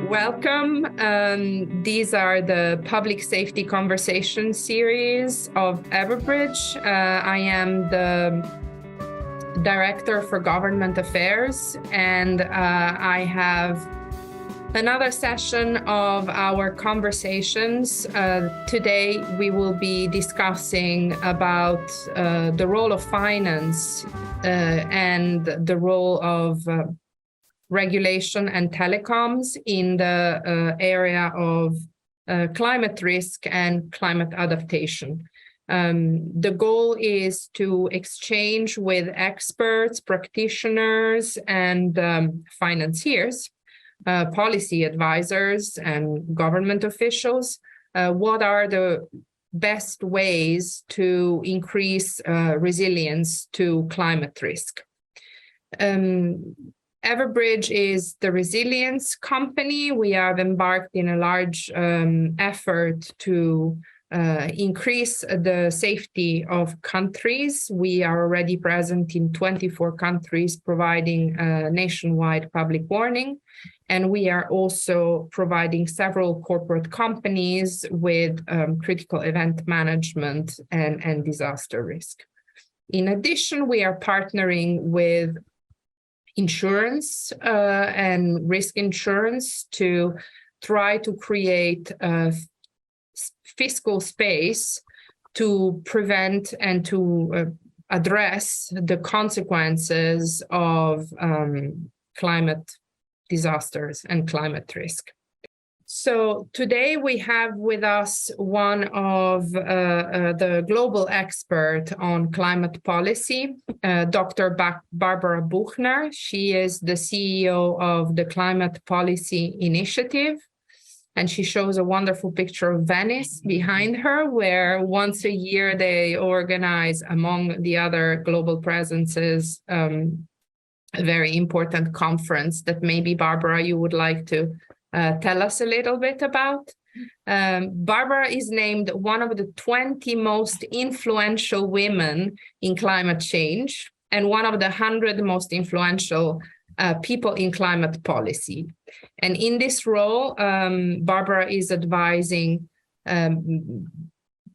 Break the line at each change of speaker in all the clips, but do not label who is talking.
welcome. These are the Public Safety Conversation series of Everbridge. I am the Director for Government Affairs, and I have another session of our conversations. Today, we will be discussing about the role of finance and the role of regulation and telecoms in the area of climate risk and climate adaptation. The goal is to exchange with experts, practitioners, and financiers, policy advisors, and government officials. What are the best ways to increase resilience to climate risk? Everbridge is the resilience company. We have embarked in a large effort to increase the safety of countries. We are already present in 24 countries, providing nationwide public warning. And we are also providing several corporate companies with critical event management and disaster risk. In addition, we are partnering with insurance and risk insurance to try to create a fiscal space to prevent and to address the consequences of climate disasters and climate risk. So today we have with us one of the global expert on climate policy, Dr. Barbara Buchner. She is the CEO of the Climate Policy Initiative, and she shows a wonderful picture of Venice behind her, where once a year they organize, among the other global presences, a very important conference that maybe, Barbara, you would like to tell us a little bit about. Barbara is named one of the 20 most influential women in climate change and one of the 100 most influential people in climate policy. And in this role, Barbara is advising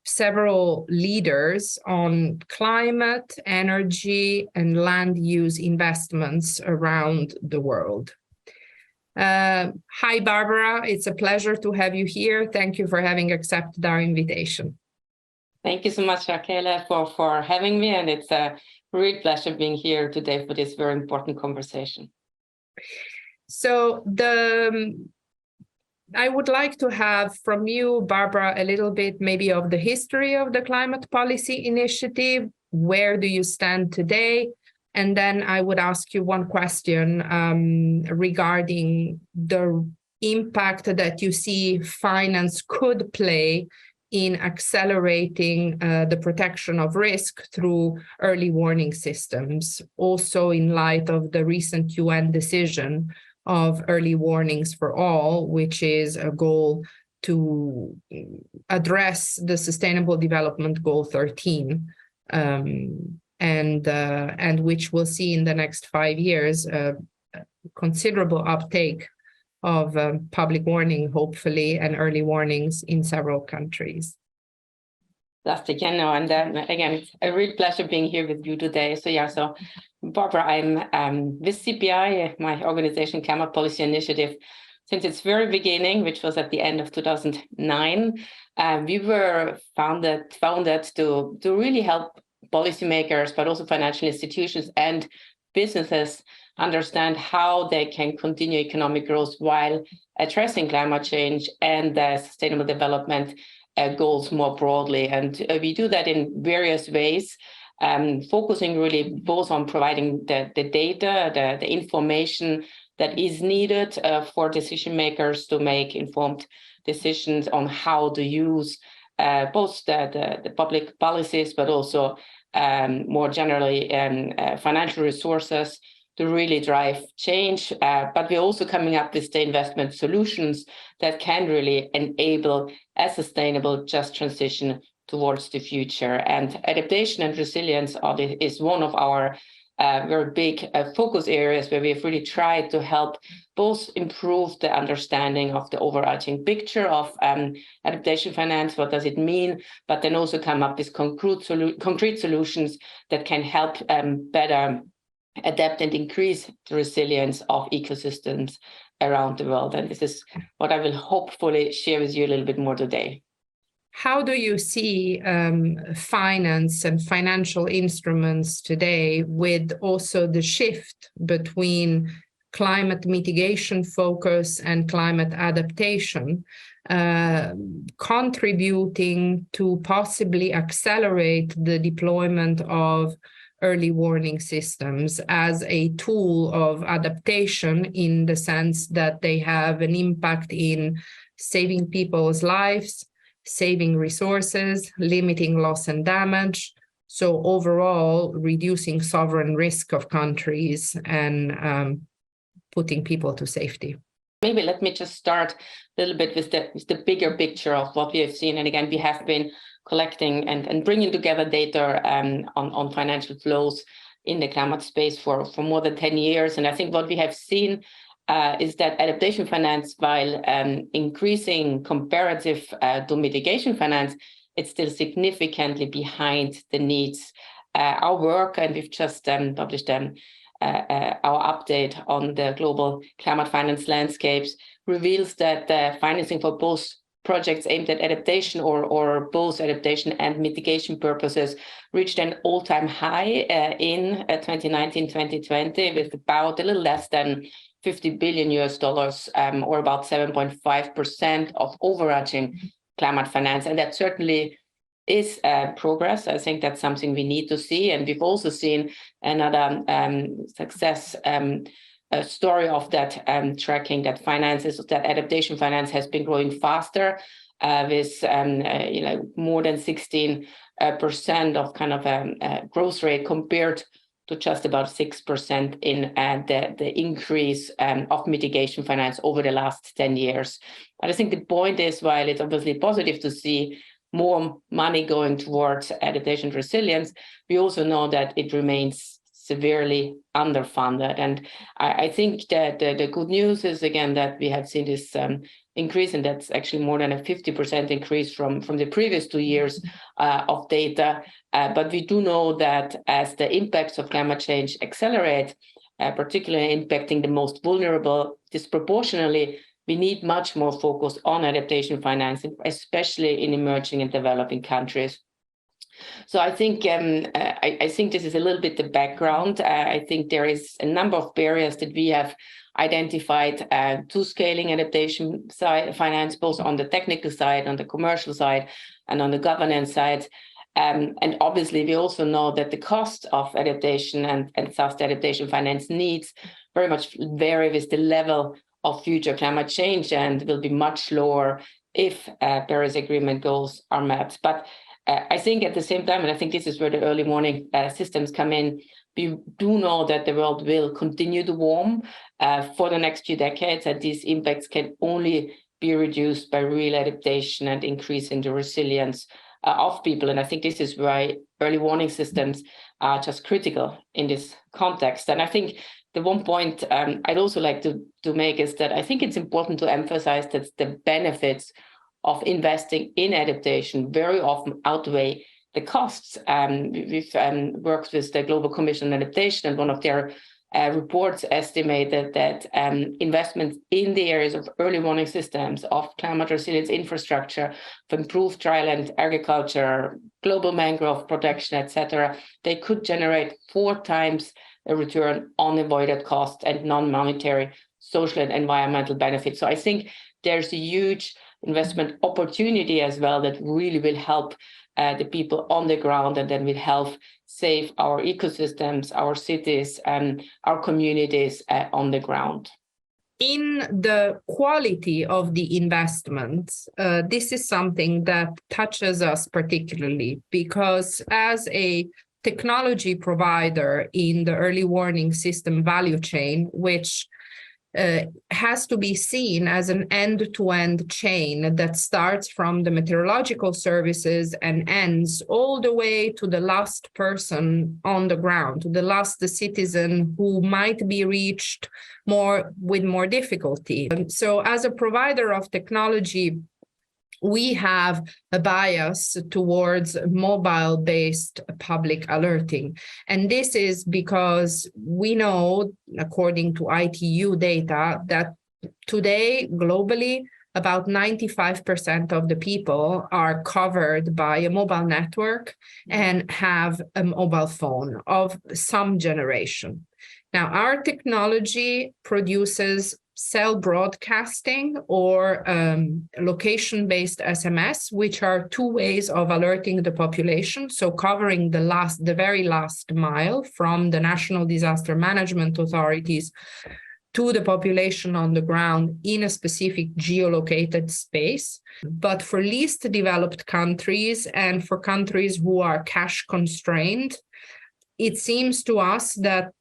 several leaders on climate, energy, and land use investments around the world. Hi, Barbara. It's a pleasure to have you here. Thank you for having accepted our invitation.
Thank you so much, Raquel, for having me. And it's a real pleasure being here today for this very important conversation.
So I would like to have from you, Barbara, a little bit maybe of the history of the Climate Policy Initiative. Where do you stand today? And then I would ask you one question regarding the impact that you see finance could play in accelerating the protection of risk through early warning systems, also in light of the recent UN decision of early warnings for all, which is a goal to address the Sustainable Development Goal 13. And which we'll see in the next 5 years considerable uptake of public warning, hopefully, and early warnings in several countries.
Fantastic, and again, it's a real pleasure being here with you today. So Barbara, I'm with CPI, my organization, Climate Policy Initiative, since its very beginning, which was at the end of 2009. We were founded to really help policymakers, but also financial institutions and businesses understand how they can continue economic growth while addressing climate change and sustainable development goals more broadly. And we do that in various ways, focusing really both on providing the data, the information that is needed for decision makers to make informed decisions on how to use both the public policies, but also more generally financial resources to really drive change. But we're also coming up with the investment solutions that can really enable a sustainable, just transition towards the future. And adaptation and resilience is one of our very big focus areas where we've really tried to help both improve the understanding of the overarching picture of adaptation finance, what does it mean, but then also come up with concrete solutions that can help better adapt and increase the resilience of ecosystems around the world. And this is what I will hopefully share with you a little bit more today.
How do you see finance and financial instruments today, with also the shift between climate mitigation focus and climate adaptation, contributing to possibly accelerate the deployment of early warning systems as a tool of adaptation, in the sense that they have an impact in saving people's lives, saving resources, limiting loss and damage, so overall reducing sovereign risk of countries and putting people to safety?
Maybe let me just start a little bit with the bigger picture of what we have seen. And again, we have been collecting and bringing together data on financial flows in the climate space for more than 10 years. And I think what we have seen is that adaptation finance, while increasing comparative to mitigation finance, it's still significantly behind the needs. Our work, and we've just published our update on the global climate finance landscapes, reveals that financing for both projects aimed at adaptation or both adaptation and mitigation purposes reached an all-time high in 2019-2020, with about a little less than $50 billion, or about 7.5% of overarching climate finance. And that certainly is progress. I think that's something we need to see. And we've also seen another success story of that tracking, that adaptation finance has been growing faster, with more than 16% of kind of growth rate, compared to just about 6% in the increase of mitigation finance over the last 10 years. And I think the point is, while it's obviously positive to see more money going towards adaptation resilience, we also know that it remains severely underfunded. And I think that the good news is, again, that we have seen this increase, and that's actually more than a 50% increase from the previous 2 years of data. But we do know that as the impacts of climate change accelerate, particularly impacting the most vulnerable disproportionately, we need much more focus on adaptation financing, especially in emerging and developing countries. So I think I think this is a little bit the background. I think there is a number of barriers that we have identified to scaling adaptation finance, both on the technical side, on the commercial side, and on the governance side. And obviously, we also know that the cost of adaptation and thus the adaptation finance needs very much vary with the level of future climate change, and will be much lower if Paris Agreement goals are met. But I think at the same time, and I think this is where the early warning systems come in, we do know that the world will continue to warm for the next few decades, and these impacts can only be reduced by real adaptation and increasing the resilience of people. And I think this is why early warning systems are just critical in this context. And I think the one point I'd also like to make is that I think it's important to emphasize that the benefits of investing in adaptation very often outweigh the costs. We've worked with the Global Commission on Adaptation, and one of their reports estimated that investments in the areas of early warning systems, of climate resilience infrastructure, of improved dryland agriculture, global mangrove protection, etc., they could generate 4 times a return on avoided costs and non-monetary social and environmental benefits. So I think there's a huge investment opportunity as well that really will help the people on the ground, and then will help save our ecosystems, our cities, and our communities on the ground.
In the quality of the investments, this is something that touches us particularly, because as a technology provider in the early warning system value chain, which has to be seen as an end-to-end chain that starts from the meteorological services and ends all the way to the last person on the ground, to the last citizen who might be reached with more difficulty. So as a provider of technology, we have a bias towards mobile-based public alerting. And this is because we know, according to ITU data, that today, globally, about 95% of the people are covered by a mobile network and have a mobile phone of some generation. Now, our technology produces cell broadcasting or location-based SMS, which are two ways of alerting the population. So covering the very last mile from the national disaster management authorities to the population on the ground in a specific geolocated space. But for least developed countries and for countries who are cash constrained, it seems to us that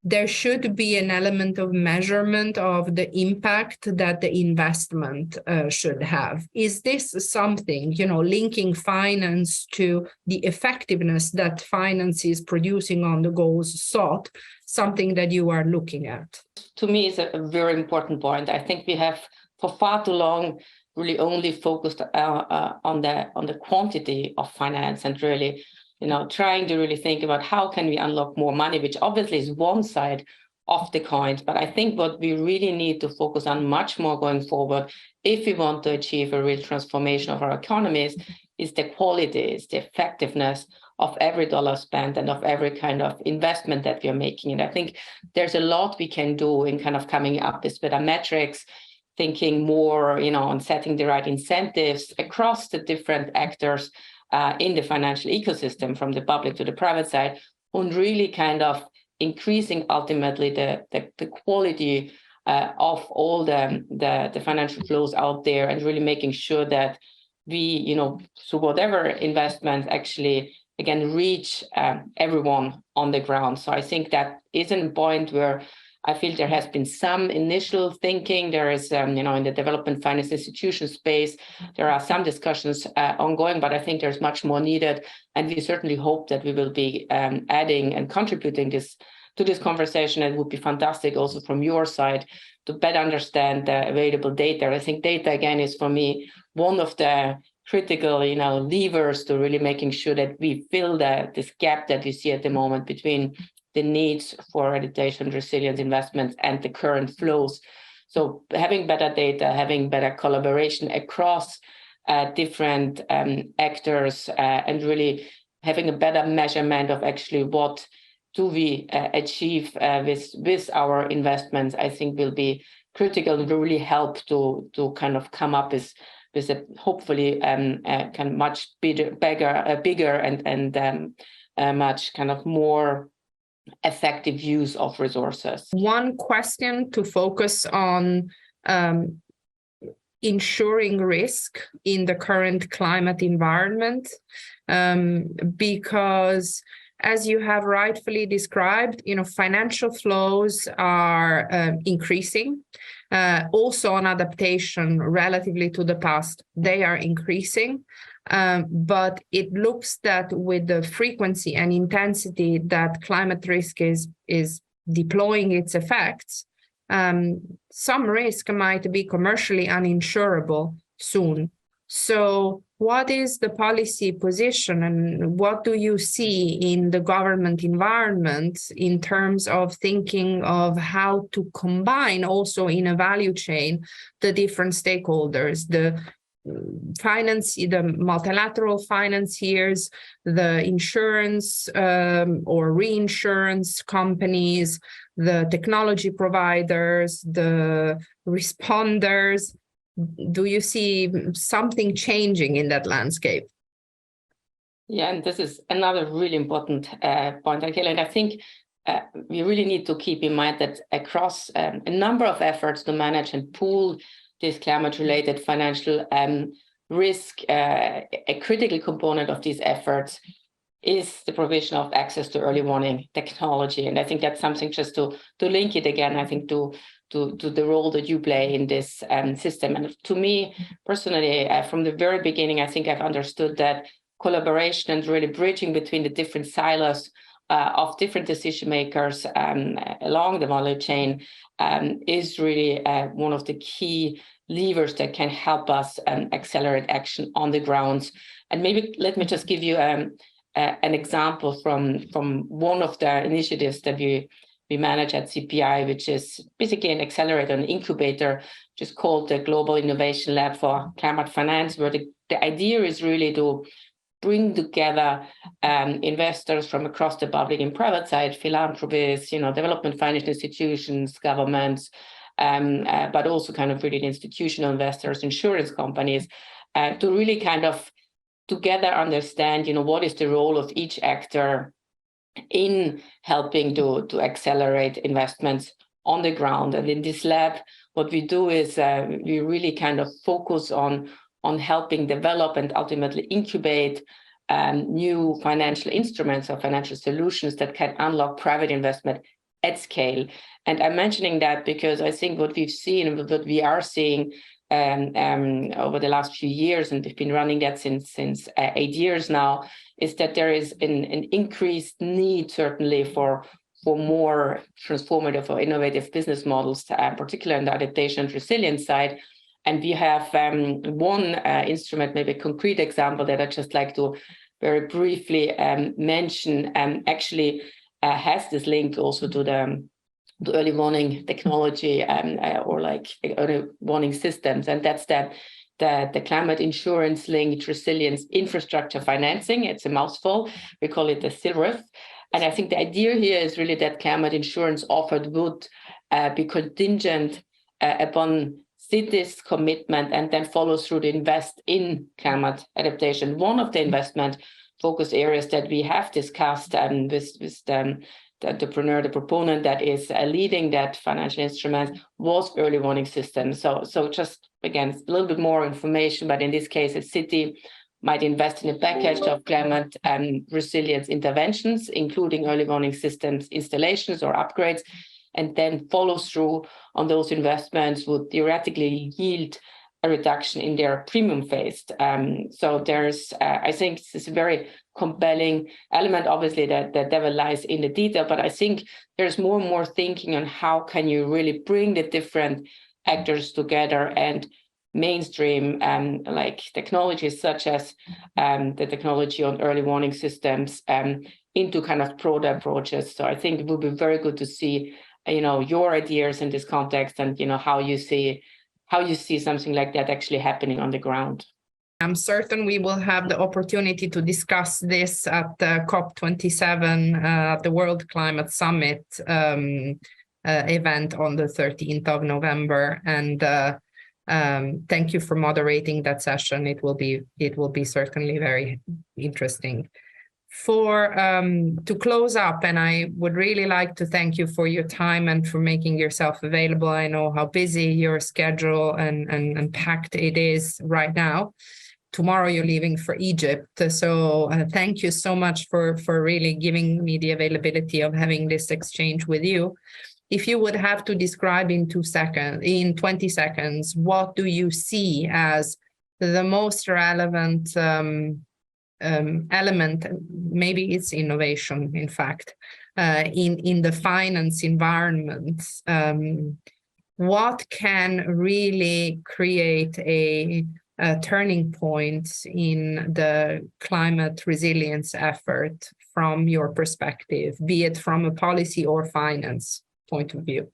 there should be an element of measurement of the impact that the investment should have. Is this something, linking finance to the effectiveness that finance is producing on the goals sought, something that you are looking at?
To me, it's a very important point. I think we have for far too long really only focused on the quantity of finance and really trying to really think about how can we unlock more money, which obviously is one side of the coin. But I think what we really need to focus on much more going forward, if we want to achieve a real transformation of our economies, is the quality, is the effectiveness of every dollar spent and of every kind of investment that we are making. And I think there's a lot we can do in kind of coming up with better metrics, thinking more, on setting the right incentives across the different actors in the financial ecosystem, from the public to the private side, on really kind of increasing ultimately the quality of all the financial flows out there, and really making sure that we, through whatever investments actually, again, reach everyone on the ground. So I think that is a point where I feel there has been some initial thinking. There is, in the development finance institution space, there are some discussions ongoing, but I think there's much more needed. And we certainly hope that we will be adding and contributing to this conversation. It would be fantastic also from your side to better understand the available data. I think data, again, is for me one of the critical, levers to really making sure that we fill this gap that we see at the moment between the needs for adaptation, resilience investments, and the current flows. So having better data, having better collaboration across different actors, and really having a better measurement of actually what do we achieve with our investments, I think will be critical and will really help to kind of come up with a hopefully kind of much bigger and much kind of more effective use of resources.
One question to focus on ensuring risk in the current climate environment, because as you have rightfully described, financial flows are increasing. Also on adaptation relatively to the past, they are increasing. But it looks that with the frequency and intensity that climate risk is deploying its effects, some risk might be commercially uninsurable soon. So what is the policy position, and what do you see in the government environment in terms of thinking of how to combine also in a value chain the different stakeholders, the multilateral financiers, the insurance or reinsurance companies, the technology providers, the responders? Do you see something changing in that landscape?
Yeah, and this is another really important point, Angela. And I think we really need to keep in mind that across a number of efforts to manage and pool this climate-related financial risk, a critical component of these efforts is the provision of access to early warning technology. And I think that's something just to link it again, I think, to the role that you play in this system. And to me, personally, from the very beginning, I think I've understood that collaboration and really bridging between the different silos of different decision makers along the value chain is really one of the key levers that can help us accelerate action on the ground. And maybe let me just give you an example from one of the initiatives that we manage at CPI, which is basically an accelerator, an incubator, which is called the Global Innovation Lab for Climate Finance, where the idea is really to bring together investors from across the public and private side, philanthropists, development finance institutions, governments, but also kind of really the institutional investors, insurance companies, to really kind of together understand, what is the role of each actor in helping to accelerate investments on the ground. And in this lab, what we do is we really kind of focus on helping develop and ultimately incubate new financial instruments or financial solutions that can unlock private investment at scale. And I'm mentioning that because I think what we've seen, what we are seeing over the last few years, and we've been running that since 8 years now, is that there is an increased need, certainly, for more transformative or innovative business models, particularly on the adaptation and resilience side. And we have one instrument, maybe a concrete example that I'd just like to very briefly mention, actually has this link also to the early warning technology or like early warning systems. And that's the climate insurance linked resilience infrastructure financing. It's a mouthful. We call it the CILRIF. And I think the idea here is really that climate insurance offered would be contingent upon cities' commitment and then follow through to invest in climate adaptation. One of the investment focus areas that we have discussed with the entrepreneur, the proponent that is leading that financial instrument, was early warning systems. So just, again, a little bit more information, but in this case, a city might invest in a package of climate resilience interventions, including early warning systems installations or upgrades, and then follow through on those investments would theoretically yield a reduction in their premium phase. So there's, I think this is a very compelling element, obviously, that the devil lies in the detail, but I think there's more and more thinking on how can you really bring the different actors together and mainstream like technologies such as the technology on early warning systems into kind of broader approaches. So I think it would be very good to see, your ideas in this context and, how you see something like that actually happening on the ground.
I'm certain we will have the opportunity to discuss this at the COP27, the World Climate Summit event on the 13th of November. And thank you for moderating that session. It will be certainly very interesting. To close up, and I would really like to thank you for your time and for making yourself available. I know how busy your schedule and packed it is right now. Tomorrow you're leaving for Egypt. So thank you so much for really giving me the availability of having this exchange with you. If you would have to describe in 20 seconds, what do you see as the most relevant element, maybe it's innovation, in fact, in the finance environment, what can really create a turning point in the climate resilience effort from your perspective, be it from a policy or finance point of view?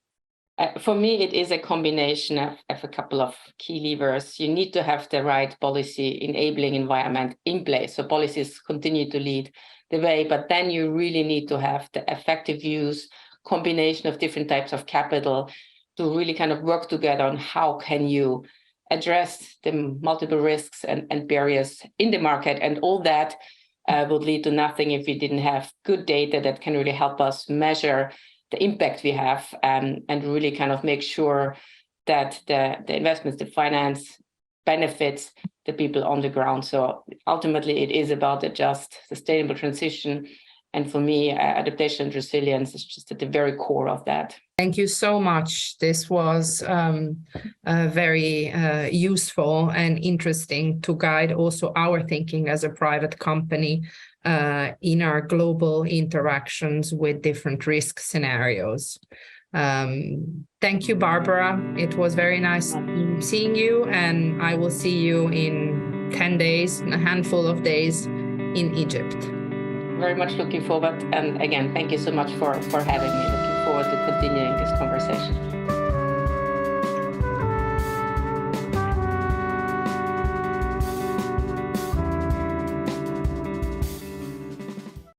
For me, it is a combination of a couple of key levers. You need to have the right policy enabling environment in place. So policies continue to lead the way, but then you really need to have the effective use, combination of different types of capital to really kind of work together on how can you address the multiple risks and barriers in the market. And all that would lead to nothing if we didn't have good data that can really help us measure the impact we have and really kind of make sure that the investments, the finance benefits the people on the ground. So ultimately, it is about a just, sustainable transition. And for me, adaptation and resilience is just at the very core of that.
Thank you so much. This was very useful and interesting to guide also our thinking as a private company in our global interactions with different risk scenarios. Thank you, Barbara. It was very nice seeing you, and I will see you in 10 days, a handful of days in Egypt.
Very much looking forward. And again, thank you so much for having me. Looking forward to continuing this conversation.